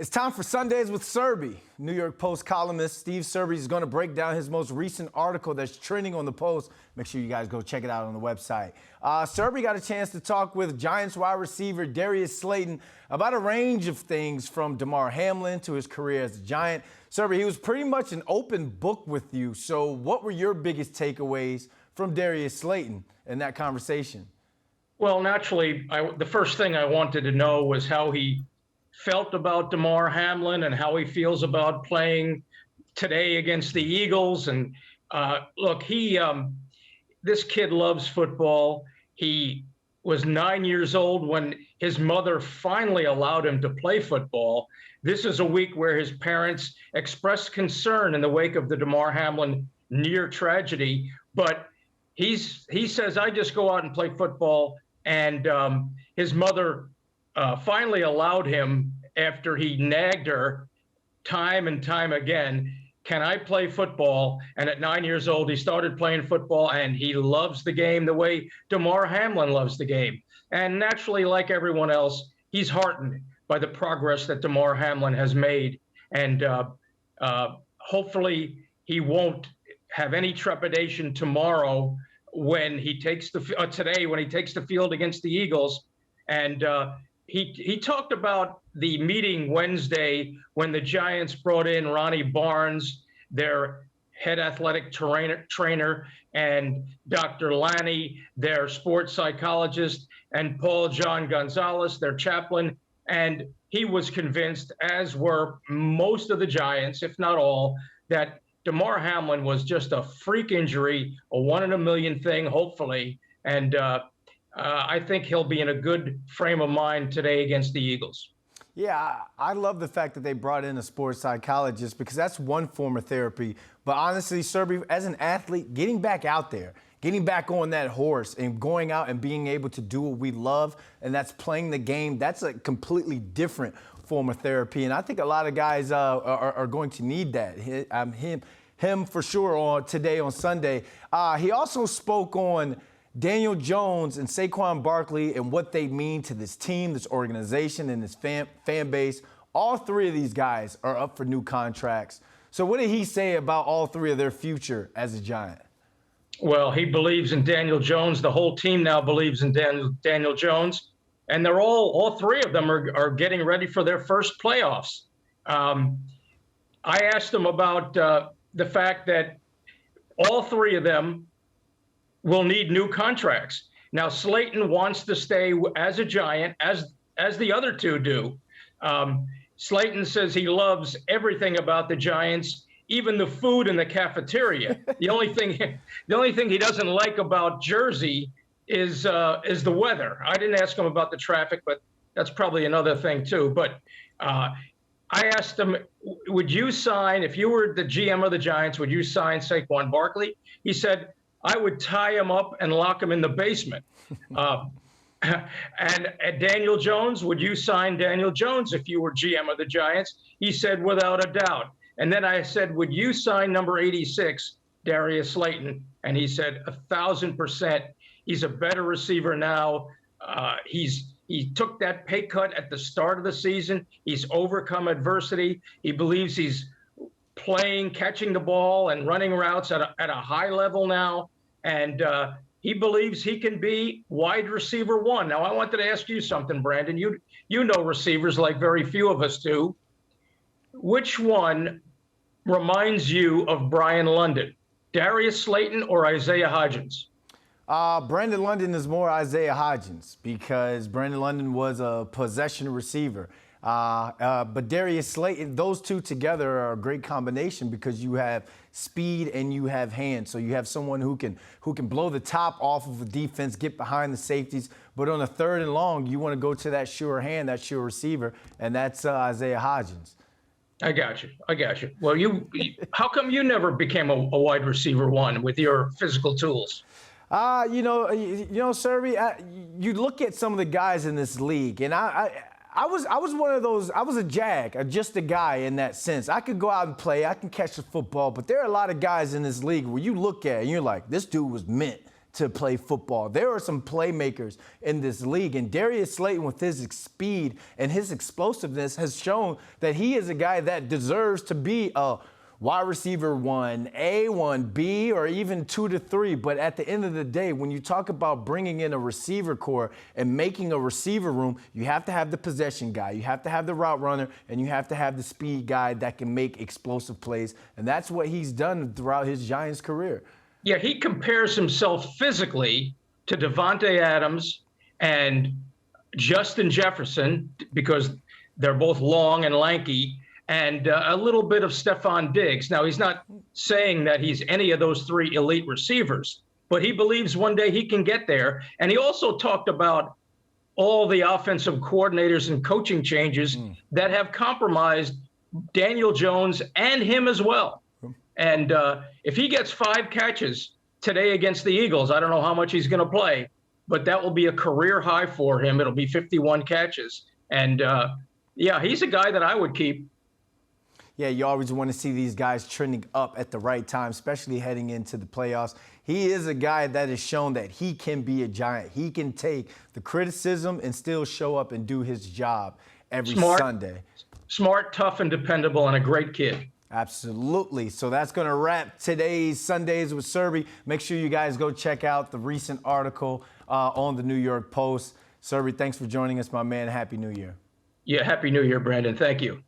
It's time for Sundays with Serby. New York Post columnist Steve Serby is going to break down his most recent article that's trending on the Post. Make sure you guys go check it out on the website. Serby got a chance to talk with Giants wide receiver Darius Slayton about a range of things from Damar Hamlin to his career as a Giant. Serby, he was pretty much an open book with you. So what were your biggest takeaways from Darius Slayton in that conversation? Well, naturally, the first thing I wanted to know was how he felt about Damar Hamlin and how he feels about playing today against the Eagles. And look, this kid loves football. He was 9 years old when his mother finally allowed him to play football. This is a week where his parents expressed concern in the wake of the Damar Hamlin near tragedy. But he says, I just go out and play football. And his mother finally allowed him, after he nagged her time and time again, can I play football? And at 9 years old, he started playing football, and he loves the game the way Damar Hamlin loves the game. And naturally, like everyone else, he's heartened by the progress that Damar Hamlin has made. And hopefully he won't have any trepidation tomorrow when he takes today when he takes the field against the Eagles. And he talked about the meeting Wednesday when the Giants brought in Ronnie Barnes, their head athletic trainer, and Dr. Lanny, their sports psychologist, and Paul John Gonzalez, their chaplain. And he was convinced, as were most of the Giants, if not all, that Damar Hamlin was just a freak injury, a 1 in a million thing, hopefully. And I think he'll be in a good frame of mind today against the Eagles. Yeah, I love the fact that they brought in a sports psychologist because that's one form of therapy. But honestly, Serby, as an athlete, getting back out there, getting back on that horse and going out and being able to do what we love, and that's playing the game, that's a completely different form of therapy. And I think a lot of guys are going to need that. Him for sure today on Sunday. He also spoke on Daniel Jones and Saquon Barkley and what they mean to this team, this organization, and this fan base. All three of these guys are up for new contracts. So what did he say about all three of their future as a Giant? Well, he believes in Daniel Jones. The whole team now believes in Daniel Jones. And they're all three of them are getting ready for their first playoffs. I asked him about the fact that all three of them will need new contracts. Now, Slayton wants to stay as a Giant, as the other two do. Slayton says he loves everything about the Giants, even the food in the cafeteria. The only thing he doesn't like about Jersey is the weather. I didn't ask him about the traffic, but that's probably another thing too. But I asked him, would you sign, if you were the GM of the Giants, would you sign Saquon Barkley? He said, I would tie him up and lock him in the basement. And Daniel Jones, would you sign Daniel Jones if you were GM of the Giants? He said, without a doubt. And then I said, would you sign number 86, Darius Slayton? And he said, 1,000%. He's a better receiver now. He took that pay cut at the start of the season. He's overcome adversity. He believes he's playing, catching the ball and running routes at a high level now. And he believes he can be wide receiver one. Now, I wanted to ask you something, Brandon. You know receivers like very few of us do. Which one reminds you of Brian London, Darius Slayton or Isaiah Hodgins? Brandon London is more Isaiah Hodgins because Brandon London was a possession receiver. But Darius Slayton, those two together are a great combination because you have speed and you have hands. So you have someone who can blow the top off of the defense, get behind the safeties. But on a third and long, you want to go to that sure hand, that sure receiver, and that's Isaiah Hodgins. I got you. Well, how come you never became a wide receiver one with your physical tools? You know, Serby, you look at some of the guys in this league, and I was one of those. I was a jag, just a guy in that sense. I could go out and play. I can catch the football, but there are a lot of guys in this league where you look at and you're like, this dude was meant to play football. There are some playmakers in this league, and Darius Slayton, with his speed and his explosiveness, has shown that he is a guy that deserves to be a wide receiver 1A, 1B, or even 2 to 3. But at the end of the day, when you talk about bringing in a receiver core and making a receiver room, you have to have the possession guy, you have to have the route runner, and you have to have the speed guy that can make explosive plays. And that's what he's done throughout his Giants career. Yeah, he compares himself physically to Devontae Adams and Justin Jefferson because they're both long and lanky, and a little bit of Stephon Diggs. Now, he's not saying that he's any of those 3 elite receivers, but he believes one day he can get there. And he also talked about all the offensive coordinators and coaching changes that have compromised Daniel Jones and him as well. And if he gets 5 catches today against the Eagles, I don't know how much he's going to play, but that will be a career high for him. It'll be 51 catches. And, yeah, he's a guy that I would keep. Yeah, you always want to see these guys trending up at the right time, especially heading into the playoffs. He is a guy that has shown that he can be a Giant. He can take the criticism and still show up and do his job every Sunday. Smart, tough, and dependable, and a great kid. Absolutely. So that's going to wrap today's Sundays with Serby. Make sure you guys go check out the recent article on the New York Post. Serby, thanks for joining us, my man. Happy New Year. Yeah, Happy New Year, Brandon. Thank you.